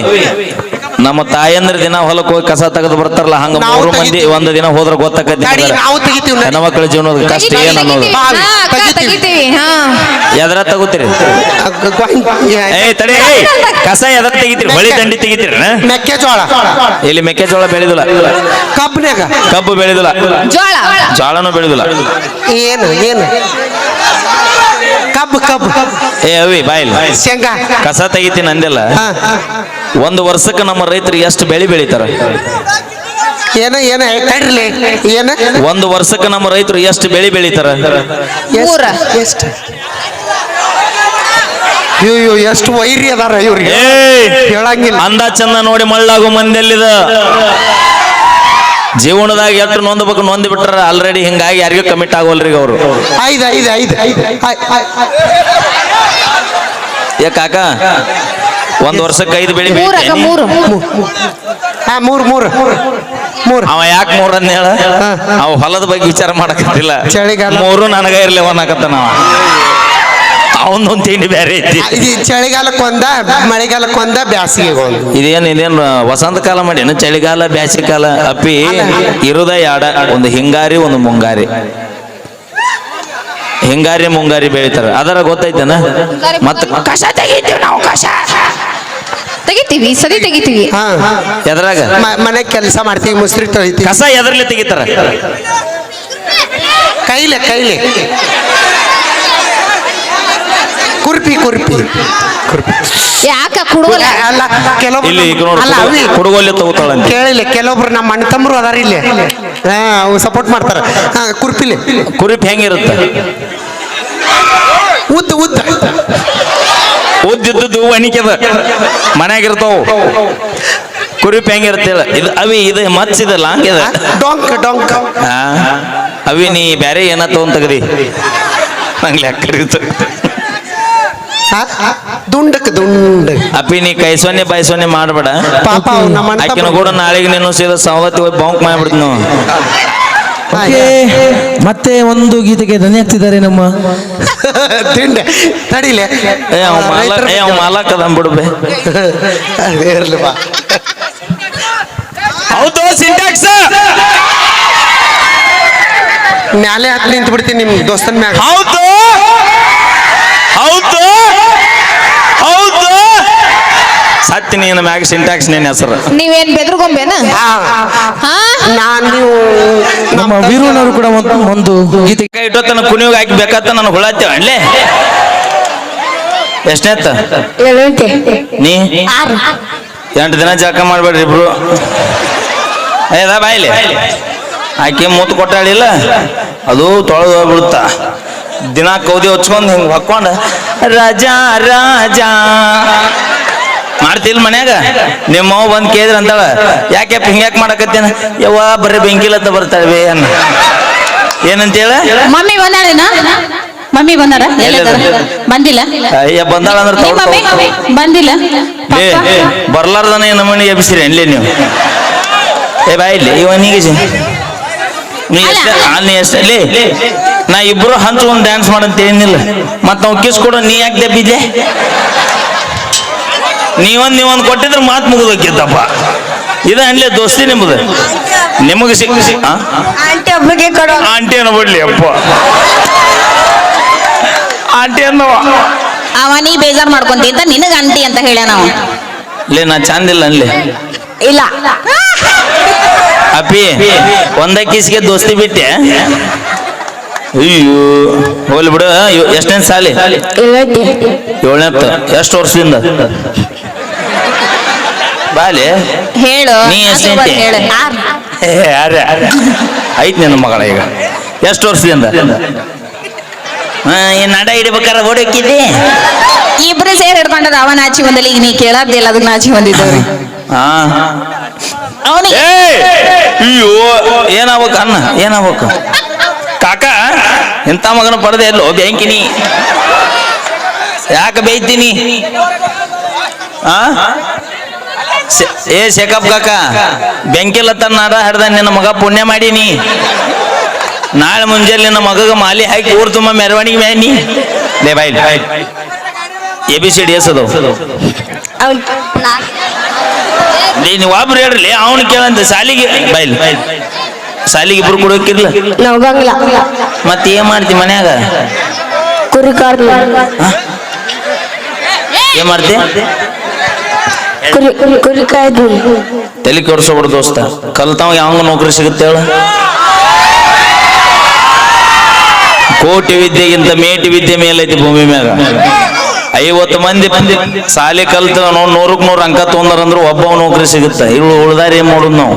Speaker 5: ನಮ್ಮ ತಾಯಂದ್ರ ದಿನ ಹೊಲಕ್ಕೆ ಹೋಗಿ ಕಸ ತೆಗೆದು ಬರ್ತಾರಲ್ಲ ಹಂಗ
Speaker 3: ನಾವು
Speaker 5: 3 ಮಂದಿ ಒಂದು ದಿನ ಹೋದ್ರ ಗೊತ್ತಾಕತಿ
Speaker 3: ಗಾಡಿ ನಾವು ತೆಗಿತೀವಿ
Speaker 5: ಹೆಣ್ಣ ಮಕ್ಕಳ ಜೀವನದ ಕಷ್ಟ ಏನ್ ಅನ್ನೋದು
Speaker 1: ಹಾ, ಅಕ್ಕ, ತೆಗಿತೀವಿ ಹಾ
Speaker 5: ಎದ್ರ ತಗೋತೀರಿ ಏಯ್ ತಡಿ ಏಯ್ ಕಸ ಎದ್ರ ತೆಗಿತೀರಿ ಹೊಳಿ ದಂಡಿ ತೆಗಿತೀರಿ
Speaker 3: ಮೆಕ್ಕೆಜೋಳ
Speaker 5: ಇಲ್ಲಿ ಮೆಕ್ಕೆಜೋಳ ಬೆಳೆದಿಲ್ಲ
Speaker 3: ಕಬ್ಬಿನಾಗ
Speaker 5: ಕಬ್ಬು ಬೆಳೆದಿಲ್ಲ
Speaker 1: ಜೋಳ
Speaker 5: ಜೋಳನೂ ಬೆಳೆದಿಲ್ಲ
Speaker 3: ಏನು ಕಬ್ಬು
Speaker 5: ಏ ಅವಿ ಬಾಯಿಲ್
Speaker 3: ಶೇಂಗಾ
Speaker 5: ಕಸ ತೆಗಿತೀನಿ ಅಂದೆಲ್ಲ
Speaker 3: ಹಾ, ಹಾ.
Speaker 5: ಒಂದು ವರ್ಷಕ್ಕೆ ನಮ್ಮ ರೈತರು ಎಷ್ಟು ಬೆಳೆ ಬೆಳಿತಾರ
Speaker 3: ಏನ ಕಡ್ರಲಿ ಏನ
Speaker 5: ಒಂದು ವರ್ಷಕ್ಕೆ ನಮ್ಮ ರೈತರು ಎಷ್ಟು ಬೆಳೆ ಬೆಳಿತಾರ
Speaker 1: ಮೂರ.
Speaker 3: ಎಷ್ಟು ಅಯ್ಯೋ ಎಷ್ಟು ವೈರಿ ಅದಾರ ಇವ್ರಿಗೆ
Speaker 5: ಏಯ್!
Speaker 3: ಹೇಳಂಗಿಲ್ಲ
Speaker 5: ಅಂದ ಚಂದ ನೋಡಿ ಮಳ್ಳಾಗು ಮಂದಿಯಲ್ಲಿದ ಜೀವನದಾಗ ಎಷ್ಟು ನೊಂದ್ಬೇಕು ನೊಂದ್ ಬಿಟ್ರ ಆಲ್ರೆಡಿ ಹಿಂಗಾಗಿ ಯಾರಿಗೂ ಕಮಿಟ್ ಆಗೋಲ್ರಿ ಅವರು
Speaker 3: ಐದು
Speaker 5: ಏ ಕಾಕ ಒಂದ್ ವರ್ಷಕ್ಕೆ 5 ಬೆಳಿ
Speaker 1: ಮೂರಕ್ಕ
Speaker 5: ಬೆಳಿತೀನಿ
Speaker 1: ಮೂರು
Speaker 3: ಹಾ ಮೂರು
Speaker 5: ಅವ ಯಾಕೆ 3 ಅಂತ ಹೇಳ ಅವ ಹೊಲದ ಬಗ್ಗೆ ವಿಚಾರ ಮಾಡಕತ್ತಿಲ್ಲ
Speaker 3: ಚಳಿಗಾಲ.
Speaker 5: 3 ನನಗ ಇರ್ಲಿ ಅನ್ನಕತ್ತಾನ ಅವನೊಂದು ತಿಂಡಿ ಬೇರೆ ಐತಿ
Speaker 3: ಇದು ಚಳಿಗಾಲಕ್ಕೊಂದ ಮಳೆಗಾಲಕ್ಕೊಂದ ಬ್ಯಾಸಿಗೆ ಒಂದು
Speaker 5: ಇದೇನು ವಸಂತ ಕಾಲ ಮಾಡೇನು ಚಳಿಗಾಲ ಬ್ಯಾಸಿಗೆ ಕಾಲ ಅಪ್ಪಿ ಇರುದ ಯಾಡ ಒಂದು ಹಿಂಗಾರಿ ಒಂದು ಮುಂಗಾರಿ ಹಿಂಗಾರಿ ಮುಂಗಾರಿ ಬೆಳಿತಾರ ಅದರ ಗೊತ್ತೈತೇನ ಮತ್ತ ಕಸ ತೆಗಿತೀವಿ ನಾವು ಕಸ
Speaker 1: ತೆಗಿತೀವಿ ಸದಿ ತೆಗಿತೀವಿ
Speaker 3: ಹಾ
Speaker 5: ಎದ್ರಾಗ
Speaker 3: ಮನೆ ಕೆಲಸ ಮಾಡ್ತೀವಿ ಮುಸ್ರಿ ತೊಳಿತೀವಿ
Speaker 5: ಕಸ ಎದ್ರಲ್ಲಿ ತೆಗಿತಾರ
Speaker 3: ಕೈಲೆ ಕುರ್ಪಿ
Speaker 1: ಯಾಕ ಕುಡುವಲ್ಲ
Speaker 3: ಅಲ್ಲ ಕೆಲವೊಬ್ರು
Speaker 5: ಇಲ್ಲಿ ಈಗ ನೋಡು
Speaker 3: ಅಲ್ಲ ಅವಿ
Speaker 5: ಕುಡುಗೋಲಿ ತಗೋತಾಳಂತ
Speaker 3: ಕೇಳಿಲ್ಲ ಕೆಲವೊಬ್ರು ನಮ್ಮ ಅಣ್ಣ ತಮ್ಮರು ಅದಾರ ಇಲ್ಲಿ ಹಾ ಅವು ಸಪೋರ್ಟ್ ಮಾಡ್ತಾರ ಹಾ ಕುರ್ಪಿಲಿ
Speaker 5: ಕುರಿಪ್ ಹೆಂಗಿರುತ್ತೆ
Speaker 3: ಉದ್ದ
Speaker 5: ಉದ್ದಿದ್ದು ಒಣಿಕೆದ ಮನ್ಯಾಗಿರ್ತಾವ ಕುರಿಪ್ ಹೆಂಗಿರುತ್ತೆ ಇದು ಅವಿ ಇದು ಮಚ್ಚಿದ ಲಾಂಗ್ ಇದೆ
Speaker 3: ಡೊಂಕ್
Speaker 5: ಅವಿ ನೀ ಬ್ಯಾರೆ ಏನ ತಗೊಂಡ್ ತಗದಿ ನಂಗೆ ಲೆಕ್ಕ
Speaker 3: ದುಂಡಕ್
Speaker 5: ಅಪ್ಪಿ ನೀ ಕೈ ಸೊನ್ನೆ ಬಾಯಿ ಸೊನ್ನೆ ಮಾಡ್ಬೇಡ
Speaker 3: ಪಾಪ ಅವ್ನು ನಮ್ಮ ಅಣ್ಣ
Speaker 5: ಆಕಿನ ಕೂಡ ನಾಳೆಗೆ ನೀನು ಸೀದಾ ಸವಲತ್ತಿ ಹೋಗಿ ಬಾಂಕ್ ಮಾಡ್ಬಿಡ್ತು ನಾವು
Speaker 6: ಓಕೆ ಮತ್ತೆ ಒಂದು ಗೀತೆಗೆ ಧ್ವನಿ ಹಾಕ್ತಿದ್ದಾರೆ ನಮ್ಮ
Speaker 3: ತಿಂಡೆ ತಡಿಲೆ
Speaker 5: ಅವ್ ಮಾಲಕ್ ಅದ ಬಿಡ್ಬೆ
Speaker 3: ಇರ್ಲಿ ಬಾ
Speaker 5: ಹೌದು ಸಿಂಟ್ಯಾಕ್ಸ್
Speaker 3: ಮ್ಯಾಲೆ ಹತ್ತಿ ನಿಂತು ಬಿಡ್ತೀನಿ ನಿಮ್ ದೋಸ್ತನ್ ಮ್ಯಾಗ
Speaker 5: ಹೌದು ಸತ್ತಿ ನೀನು ಮ್ಯಾಗ ಸಿಂಟ್ಯಾಕ್ಸ್ ನೀನ್ ಹೆಸರು
Speaker 1: ನೀವೇನ್ ಬೆದ್ರಗೊಂಬೇನ ಹಾ
Speaker 3: ನಾನ್ ನೀವು
Speaker 6: ನಮ್ಮ ವೀರಣ್ಣವರು ಕೂಡ ಒಂದು ಗೀತೆ
Speaker 5: ಕೈ ಇಟ್ಟೋತನ ಕುಣಿಯೋಗ ಹಾಕಿ ಬೇಕಾತ ನಾನು ಹುಳತ್ತೇವ ಅಲ್ಲೇ ಎಷ್ಟನೇತ್ತ ನೀ 8 ದಿನ ಜಳಕ ಮಾಡ್ಬೇಡ್ರಿ ಇಬ್ರು ಏದ ಬಾಯ್ಲಿ ಆಕೆ ಮೂತ್ ಕೊಟ್ಟಾಳಿಲ್ಲ ಅದು ತೊಳೆದು ಹೋಗ್ಬಿಡುತ್ತ ದಿನ ಕೌದಿ ಹೊಚ್ಕೊಂಡು ಹಿಂಗೆ ಹಾಕೊಂಡು ರಾಜ ರಾಜ ಮಾಡ್ತಿಲ್ ಮನ್ಯಾಗ ನಿಮ್ಮವ್ ಬಂದ್ ಕೇಳಿದ್ರ ಅಂತಾಳ ಯಾಕೆ ಹಿಂಗ್ಯಾಕ್ ಮಾಡಕತ್ತೇನ ಯವ್ವ ಬರೀ ಬೆಂಕಿಲತ್ತ ಬರ್ತಾಳೆ ಅನ್ನ ಏನಂತ ಹೇಳ
Speaker 1: ಮಮ್ಮಿ ಬಂದಾಳೇನ ಮಮ್ಮಿ ಬಂದಾರ ಬಂದಿಲ್ಲ
Speaker 5: ಅಯ್ಯ ಬಂದಾಳ ಅಂದ್ರೆ
Speaker 1: ನಿಮ್ಮ ಮಮ್ಮಿ ಬಂದಿಲ್ಲ
Speaker 5: ಬರ್ಲಾರ್ದನ ನಮ್ಮನೆ ಎಬ್ಸಿರಿ ಅನ್ಲಿ ನೀವು ಏ ಬಾ ಇಲ್ಲಿ ಇವನಿಗೆ ನೀ ಎಷ್ಟಲ್ಲಿ ನಾ ಇಬ್ರು ಹಂಚ್ಕೊಂಡ್ ಡ್ಯಾನ್ಸ್ ಮಾಡಂತ ಏನಿಲ್ಲ ಮತ್ ನಾವು ಕಿಸ್ ಕೊಡೋ ನೀ ಯಾಕೆ ದಬ್ಬಿದ್ದೆ ನೀವೊಂದ್ ಕೊಟ್ಟಿದ್ರೆ ಮಾತು ಮುಗಿದೋಕಿತ್ತಪ್ಪ ಇದು ಅನ್ಲೇ ದೋಸ್ತಿ ನಿಮಗೆ ಸಿಕ್ಕ
Speaker 2: ಆಂಟಿ ಒಬ್ಬರಿಗೆ ಕೊಡೋ
Speaker 5: ಆಂಟಿ ಅನ್ನೋ ಬಿಡ್ಲಿ ಅಪ್ಪ ಆಂಟಿ ಅನ್ನೋ
Speaker 1: ಅವ ನೀ ಬೇಜಾರ್ ಮಾಡ್ಕೊಂತಿದ್ದ ನಿನಗ ಆಂಟಿ ಅಂತ ಹೇಳ್ಯ ನಾವು
Speaker 5: ಲೇ ನಾ ಚಂದಿಲ್ಲ ಅನ್ಲಿ
Speaker 2: ಇಲ್ಲ
Speaker 5: ಅಪ್ಪಿ ಒಂದ ಕಿಸ್ಗೆ ದೋಸ್ತಿ ಬಿಟ್ಟೆ ಅಯ್ಯೋ ಹೋಗ್ಲಿ ಬಿಡು ಎಷ್ಟನೇ ಸಾಲಿ ಏಳನೇತ್ತ ಎಷ್ಟು ವರ್ಷದಿಂದ ಬಾಲಿ
Speaker 1: ಹೇಳು
Speaker 5: ನೀ ಎಷ್ಟೈತಿ
Speaker 1: ಹೇಳು
Speaker 5: ಐತ್ ನಿನ್ನ ಮಗಳ ಈಗ ಎಷ್ಟು ವರ್ಷದಿಂದ ಏನ್ ನಡ ಹಿಡಿಬೇಕಾರ ಓಡೋಕಿದ್ದೆ
Speaker 1: ಇಬ್ರು ಸೇರಿ ಹಿಡ್ಕೊಂಡದ ಅವ ನಾಚಿ ಬಂದಲ್ಲಿ ಈಗ ನೀ ಕೇಳಾರ್ದಿಲ್ಲ ಅದಕ್ಕೆ ನಾಚಿ ಬಂದಿದ್ದವ್ರಿ
Speaker 5: ಹಾ
Speaker 1: ಅವನಿಗೆ
Speaker 5: ಅಯ್ಯೋ ಏನಾಗ್ಬೇಕು ಅನ್ನ ಏನಾಗ್ಬೇಕು ಕಾಕ ಎಂತ ಮಗನ ಪಡೆದೆ ಎಲ್ಲೋ ಬ್ಯಾಂಕಿನಿ ಯಾಕೆ ಬೈತೀನಿ ಏ ಶೇಖಪ್ ಕಾಕ ಬೆಂಕಿಲತ್ತ ನಾಡ ಹಿಡ್ದ ನಿನ್ನ ಮಗ ಪುಣ್ಯ ಮಾಡೀನಿ ನಾಳೆ ಮುಂಜಾನೆ ನಿನ್ನ ಮಗಗ ಮಾಲಿ ಹಾಕಿ ಊರ್ ತುಂಬ ಮೆರವಣಿಗೆ ಮ್ಯಾನಿ ಲೇ ಬಾಯ್ ABCD ಎಸದು ನೀವು ಒಬ್ರು ಹೇಳ್ರಿ ಅವನು ಕೇಳಂತ ಸಾಲಿಗೆ ಬೈಲ್ ಸಾಲಿಗೆ ಇಬ್ರು ಕೊಡೋಕಿರ್ಲ
Speaker 2: ಹೋಗಂಗಿಲ್ಲ
Speaker 5: ಮತ್ತೆ ಏನ್ ಮಾಡ್ತಿ ಮನ್ಯಾಗ
Speaker 2: ಕುರಿ ಕಾರ್ಲ
Speaker 5: ಏನ್ ಮಾಡ್ತಿ
Speaker 2: ಕುರಿ ಕಾಯ್ದು
Speaker 5: ತಲೆ ಕೆಡ್ಸೋಬಿಡು ದೋಸ್ತ ಕಲ್ತಾವ ಯಾವ ನೌಕರಿ ಸಿಗುತ್ತೆ ಹೇಳ ಕೋಟಿ ವಿದ್ಯೆಗಿಂತ ಮೇಟಿ ವಿದ್ಯೆ ಮೇಲೈತಿ ಭೂಮಿ ಮ್ಯಾಗ 50 ಮಂದಿ ಸಾಲಿ ಕಲ್ತ ನಾವು 100ಕ್ಕೆ 100 ಅಂಕ ತೊಂದರಂದ್ರೆ ಒಬ್ಬ ನೌಕರಿ ಸಿಗುತ್ತೆ ಉಳ್ದಾರ ಏನ್ ಮಾಡೋದು ನಾವು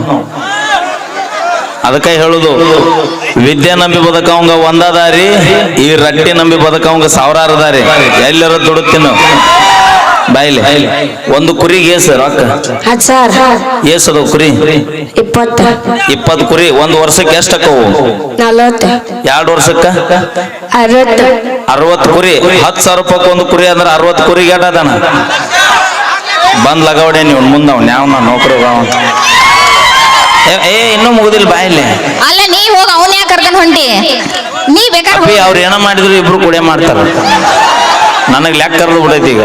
Speaker 5: ಅದಕ್ಕೆ ಹೇಳುದು ವಿದ್ಯೆ ನಂಬಿ ಬದುಕವಂಗ ಒಂದಾದಾರಿ ಈ ರಟ್ಟಿ ನಂಬಿ ಬದುಕವಂಗ ಸಾವಿರಾರು ದಾರಿ ಎಲ್ಲರ ದುಡುತ್ತೀವಿ ನಾವು ಬಾಯ್ಲಿ ಒಂದು ಕುರಿಗೆ ರೊಕ್ಕ ಏಸದು ಕುರಿ 20 ಕುರಿ ಒಂದು ವರ್ಷಕ್ಕೆ ಎಷ್ಟಕ್ಕವು
Speaker 2: 40
Speaker 5: 2 ವರ್ಷಕ್ಕ 60 ಕುರಿ 10,000 ರೂಪಾಯಿ ಒಂದು ಕುರಿ ಅಂದ್ರೆ 60 ಕುರಿಗೆ ಅದಾನ ಬಂದ್ ಲಗವಡೆ ನೀವು ಮುಂದವ್ ಯಾವ ನೌಕರಿ ಏ ಇನ್ನೂ ಮುಗುದಿಲ್ಲ ಬಾಯಲ್ಲಿ
Speaker 1: ಅಲ್ಲ ನೀ ಹೋಗ ಅವನ್ ಯಾಕೆ ಕರ್ಕೊಂಡು ಹೊಂಟಿ ನೀ ಬೇಕಾದ್ರೆ
Speaker 5: ಅವ್ರು ಏನೋ ಮಾಡಿದ್ರು ಇಬ್ರು ಕುಡಿಯ ಮಾಡ್ತಾರ ನನಗ್ ಲೆಕ್ಕ ಕರ್ದು ಬಿಡೈತಿ ಈಗ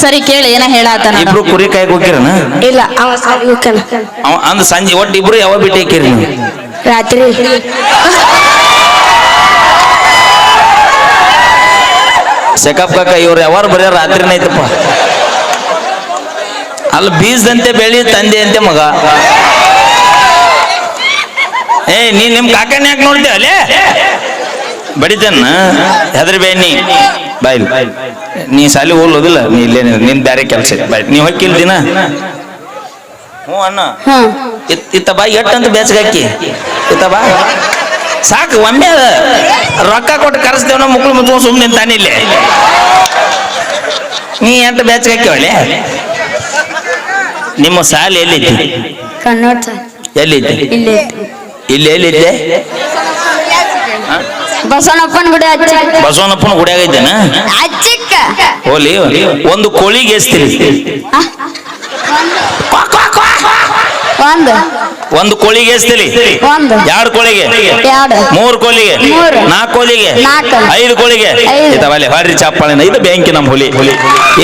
Speaker 1: ಸರಿ ಕೇಳಿ ಏನ ಹೇಳಾತ
Speaker 5: ಇಬ್ರು ಕುರಿ ಕಾಯ್ಕ ಹೋಗಿರನ
Speaker 2: ಇಲ್ಲ ಅವ ಸಾಲಿಗೆ ಹೋಗ್ತಾನ
Speaker 5: ಅಂದ್ ಸಂಜೆ ಒಟ್ಟು ಇಬ್ರು ಯಾವ ಬಿಟ್ಟು ಹಾಕಿರಿ ನೀವು
Speaker 2: ರಾತ್ರಿ
Speaker 5: ಶೆಕಪ್ ಕಾಕ ಇವ್ರು ಯಾವಾರು ಬರೀ ರಾತ್ರಿನ ಐತಪ್ಪ ಅಲ್ಲಿ ಬೀಜದಂತೆ ಬೆಳಿ ತಂದೆ ಅಂತೆ ಮಗ ಏ ನೀ ನಿಮ್ ಕಾಕನ ಯಾಕೆ ನೋಡ್ತೇವ ಅಲ್ಲೇ ಬಡಿತೇನ ಹೆದರಿ ಬೇನಿ ಬಾಯ್ ನೀ ಸಾಲಿ ಓದೋದಿಲ್ಲ ನೀ ಇಲ್ಲೇ ನಿನ್ ಬ್ಯಾರೆ ಕೆಲಸ ಬಾಯ್ ನೀವ್ ಹೊಕ್ಕಿಲ್ ದಿನ ಹ್ಞೂ ಅಣ್ಣ ಇತ್ತ ಬಾ ಎಟ್ಟಂತ ಬೇಸಗಾಕಿ ಇತ್ತ ಬಾ ಸಾಕು ಒಮ್ಮೆ ರೊಕ್ಕ ಕೊಟ್ಟು ಕರೆಸ್ತೇವನ ಮಕ್ಳು ಮುಚ್ಕೊಂಡು ಸುಮ್ಮನೆ ತಾನೆ ಇಲ್ಲೇ ನೀ ಎಂತ ಬೇಸಗಾಕಿ ಒಳ್ಳೆ ನಿಮ್ಮ ಸಾಲಿ ಎಲ್ಲಿದ್ದಿ
Speaker 2: ಕನ್ನಡ
Speaker 5: ಎಲ್ಲಿದ್ದಿ
Speaker 2: ಇಲ್ಲಿ
Speaker 5: ಎಲ್ಲಿದ್ದೆ
Speaker 2: ಬಸವಣ್ಣಪ್ಪನ ಗುಡಿ
Speaker 5: ಬಸವಣ್ಣಪ್ಪನ ಗುಡಿಯಾಗ ಇದ್ದೇನ
Speaker 2: ಅಜ್ಜಿಕ್ಕ
Speaker 5: ಹೋಲಿ ಒಂದು ಕೋಳಿಗೆ ಎಸ್ತೀರಿ ಒಂದು ಕೋಳಿಗೆ ಎಸ್ತೀರಿ 2 ಕೋಳಿಗೆ 3 ಕೋಳಿಗೆ 4 ಕೋಳಿಗೆ 5 ಕೋಳಿಗೆ ಇದಾವಲ್ಲಿ ಹೊಡ್ರಿ ಚಾಪಾಳಿನ ಇದು ಬ್ಯಾಂಕಿ ನಮ್ಮ ಹುಲಿ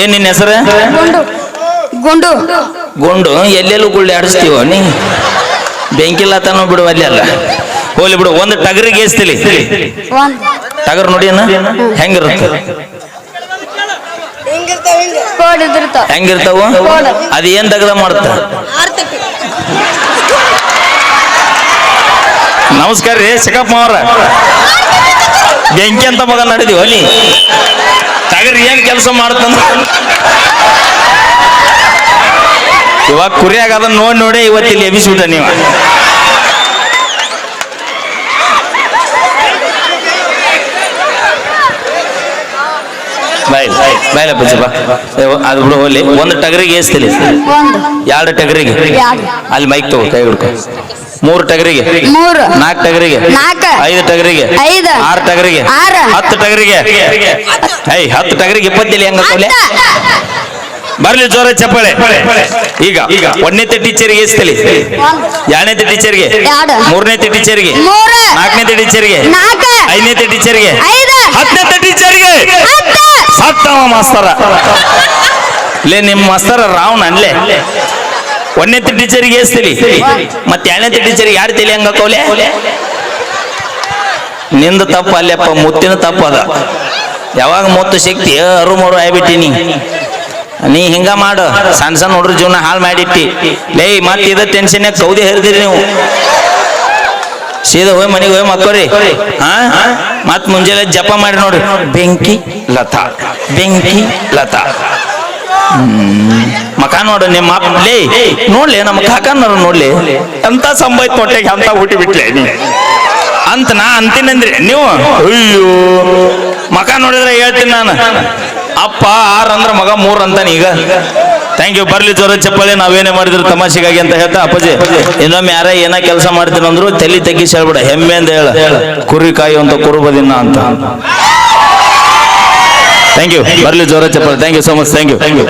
Speaker 5: ಏನ್ ನಿನ್ನ ಹೆಸರು
Speaker 2: ಗುಂಡು
Speaker 5: ಗುಂಡು ಎಲ್ಲೆಲ್ಲೂ ಗುಳ್ಳಿ ಆಡಿಸ್ತೀವ ನೀ ಬೆಂಕಿಲ್ಲತನೂ ಬಿಡು ಅಲ್ಲಿ ಅಲ್ಲ ಹೋಲಿ ಬಿಡು ಒಂದು ಟಗರಿಗೆ ಎಸ್ತೀರಿ ಟಗರ್ ನೋಡಿ ಹೆಂಗಿರುತ್ತೆ ಹೆಂಗಿರ್ತಾವ ಅದ ಏನ್ ತಗದ ಮಾಡ್ತ ನಮಸ್ಕಾರ ರೀ ಸಿಕ್ಕಪ್ಪ ಅವ್ರ ಬೆಂಕಿ ಅಂತ ಮಗ ನಡೆದಿವ ಅಲ್ಲಿ ಟಗರ್ ಏನ್ ಕೆಲಸ ಮಾಡ್ತಂದ ಇವಾಗ ಕುರಿಯಾಗ ಅದನ್ನ ನೋಡಿ ಇವತ್ತಿಲ್ಲಿ ಎಬಿಸ್ಬಿಟ್ಟ ನೀವ ಬಾಯ್ಲಪ್ಪ ಬಾ ಅದು ಬಿಡು ಹೋಗ್ಲಿ. ಒಂದು ಟಗರಿಗೆ ಏಸ್ತಿಲಿ?
Speaker 2: ಒಂದು
Speaker 5: 2 ಟಗರಿಗೆ.
Speaker 2: ಎರಡು.
Speaker 5: ಅಲ್ಲಿ ಮೈಕ್ ತಗೋ, ಕೈ ಹಿಡ್ಕೊ. 3 ಟಗರಿಗೆ.
Speaker 2: 3
Speaker 5: 4 ಟಗರಿಗೆ.
Speaker 2: 4
Speaker 5: 5 ಟಗರಿಗೆ.
Speaker 2: 5
Speaker 5: 6 ಟಗರಿಗೆ.
Speaker 2: 6
Speaker 5: 10 ಟಗರಿಗೆ. 10 ಟಗರಿಗೆ 20 ಹೆಂಗ ಕೊಲೆ? ಬರ್ಲಿ ಜೋರ ಚಪ್ಪಾಳೆ. ಈಗ 1ನೇ ಟೀಚರ್ಗೆ ಏಸ್ತಲಿ? 2ನೇ ಟೀಚರ್ಗೆ. 3ನೇ ಟೀಚರ್ಗೆ. 4ನೇ ಟೀಚರ್ಗೆ. 5ನೇ ಟೀಚರ್ಗೆ. 10ನೇ ಟೀಚರ್ಗೆ. ಸತ್ತವ ಮಾಸ್ತರ. ಲೇ ನಿಮ್ಮ ಮಾಸ್ತರ ರಾವಣ ಅನ್ಲೇ. 1ನೇ ಟೀಚರ್ಗೆ ಏಸ್ತಲಿ? ಮತ್ತೆ 2ನೇ ಟೀಚರ್ಗೆ ಯಾರು ತಲೆ ಹಂಗ ಕೋಲೆ? ನಿಂದ ತಪ್ಪ ಅಲ್ಲಪ್ಪ, ಮುತ್ತಿನ ತಪ್ಪ ಅದ. ಯಾವಾಗ ಮುತ್ತು ಶಕ್ತಿ ಅರುಮರು ಆಗ್ಬಿಟ್ಟಿನಿ. ನೀ ಹಿಂಗ ಮಾಡು, ಸಣ್ಣ ಸಣ್ಣ ಹುಡ್ರ ಜೀವನ ಹಾಳು ಮಾಡಿಟ್ಟಿ. ಲೇ ಮತ್ತೆ ಇದ ಟೆನ್ಷನ್ ಕೌದಿ ಹರಿದಿರಿ ನೀವು. ಸೀದಾ ಹೋಗಿ ಮನೆಗೆ ಹೋಗಿ ಮಕ್ಕಳ್ರಿ. ಮತ್ ಮುಂಜಾನೆ ಜಪ ಮಾಡಿ ನೋಡ್ರಿ, ಬೆಂಕಿ ಲತಾ ಬೆಂಕಿ ಲತಾ. ಮಕ ನೋಡು ನಿಮ್ಮ ಲೇ ನೋಡ್ಲಿ, ನಮ್ಮ ಕಾಕನ ನೋಡ್ಲಿ ಎಂತ ಸಂಭಾಯ್ತು ಹೊಟ್ಟೆಗೆ ಅಂತ ಹುಟ್ಟಿ ಬಿಟ್ಲೆ ನೀ ಅಂತ ನಾ ಅಂತೀನಂದ್ರಿ ನೀವು. ಅಯ್ಯೋ ಮಕ ನೋಡಿದ್ರೆ ಹೇಳ್ತೀನಿ ನಾನು. ಅಪ್ಪ 6 ಅಂದ್ರ ಮಗ 3 ಅಂತಾನೆ ಈಗ. Thank you. ಬರ್ಲಿ ಜೋರ ಚಪ್ಪಾಳೆ. ನಾವೇನೇ ಮಾಡಿದ್ರು ತಮಾಷೆಗಾಗಿ ಅಂತ ಹೇಳ್ತಾ ಅಪ್ಪಾಜಿ ಇನ್ನೊಮ್ಮೆ ಯಾರ ಏನ ಕೆಲಸ ಮಾಡ್ತೀನಿ ಅಂದ್ರು ತಲೆ ತಗ್ಗಿಸಿ ಹೇಳ್ಬಿಡ, ಹೆಮ್ಮೆ ಅಂತ ಹೇಳ, ಕುರಿ ಕಾಯುವಂತ ಕುರುಬದಿನ ಅಂತ. Thank you. ಬರ್ಲಿ ಜೋರ ಚಪ್ಪಾಳೆ. Thank you so much. Thank you.